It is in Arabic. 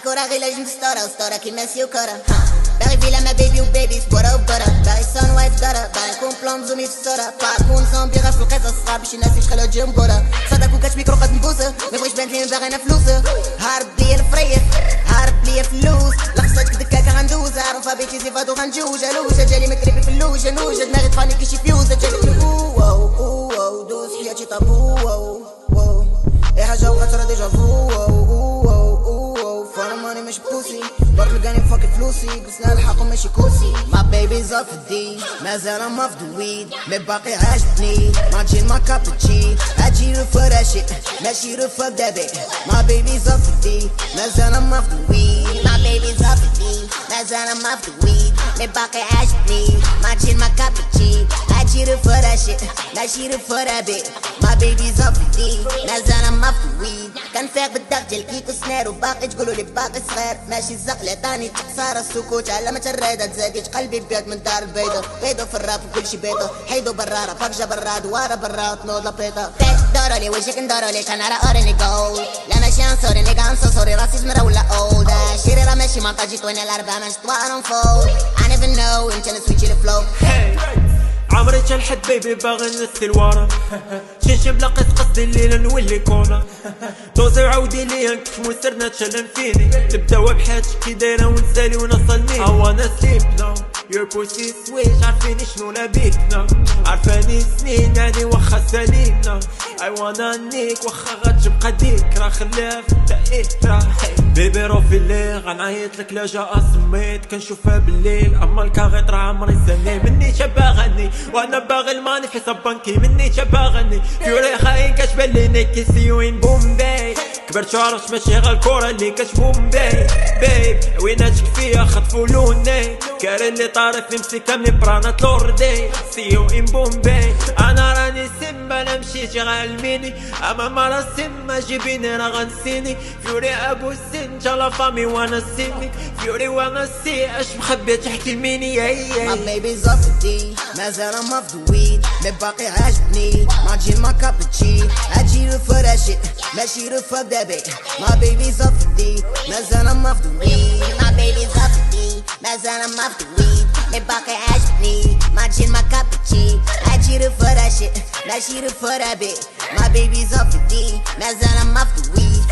كورة غير لازم ستارة وستارة كي ماسي وكرة باغي فيلا ما بيبي وبيبي سبورة وبرة باغي سون وايت دارة باغي نكون بلون زومي في الصورة باكون زومبي غير في القصص صغار باش الناس يتخلو تجيهم بورة صدق وكاش ميكرو قد نبوسه ميبغيش بانت لي باغي انا فلوسه هارب ليا الفريف هارب ليا فلوس لخصتك دكاكا غندوز عرفها بيتي زيفاتو غنجوج الوجه جالي مكريبي في اللوجه نوجه دماغي تفاني كي شي فيوزه جالي واو دوز حياتي طابو واو اي حاجه وقت راه ديجا فو فانا ماني مش بوسي برك لقاني فاك فلوسي قصنا الحق ماشي كوسي ما بيبي زاف الدين مازال ما في دويد مي باقي عاجبني ما تجي ما كابتشي اجي رفراشي ماشي رفا دابي ما بيبي زاف الدين مازال ما في دويد ما بيبي زاف الدين مازال ما في دويد مي باقي عاجبني ما تجي ما كابتشي اجي رفراشي ماشي رفا دابي ما بيبي زاف الدين مازال ما في دويد كان فاق بالدق ديال كيكو سنار وباقي تقولوا لي باقي صغير ماشي الزق عطاني تكسر السكوت علامة الريدة تزاديت قلبي بيض من دار البيضة بيضو في الراب وكل شي بيضو حيدو برارة فقجة برا دوارة برا تنوض لبيضة دارو لي وجهك ندارو لي كان على اوريني جول لا ماشي نصوري ني كنصوري راسي زمرة ولا اولد شيري راه ماشي منطقة جيت وين الاربعة مانش طوال نفول I never know يمكن نسويتشي الفلو عمري تنحد بيبي باغي نسي الورا شنشب لاقيت قصدي الليلة نولي كونا دوزي وعاودي ليا نكتمو سرنا تشلم فيني نبداو بحياتك كي دايرة ونسالي ونصلني I wanna sleep now your pussy sweet عارفيني شنو لابيتنا عارفاني سنين يعني وخا سالينا I wanna نيك وخا غتبقى ديك راه خليها في الدائرة بيبي رو في الليل غنعيط لك لا جا سميت كنشوفها بالليل اما الكاغيط راه عمري سني مني شابا غني وانا باغي الماني في حساب بنكي مني شابا غني فيوري خاين كتبان لي نيكي سيوين بومباي كبرت شعرش ماشي غير الكورة اللي كتبومباي بيب ويناتك فيا خطفو لوني كارين اللي طارف نمسي كاملين برانات لوردي سيو ان بومباي انا راني سما انا مشيتي غالميني اما مرا سما جيبيني راه غنسيني فيوري ابو السن جا لا فامي وانا سيني فيوري وانا سي اش مخبي تحت الميني ما بيبي زافتي مازال ما في دويد مي باقي عاجبني ما تجي ما كابتشي اجي رفراشي ماشي رفا دابي ما بيبي زافتي مازال ما في دويد ما بيبي زافتي مازال ما في دويد مي باقي عاجبني ما تجي ما كابتشي اجي رفراشي ماشي رفا دابي ما بيبي زافتي مازال ما في دويد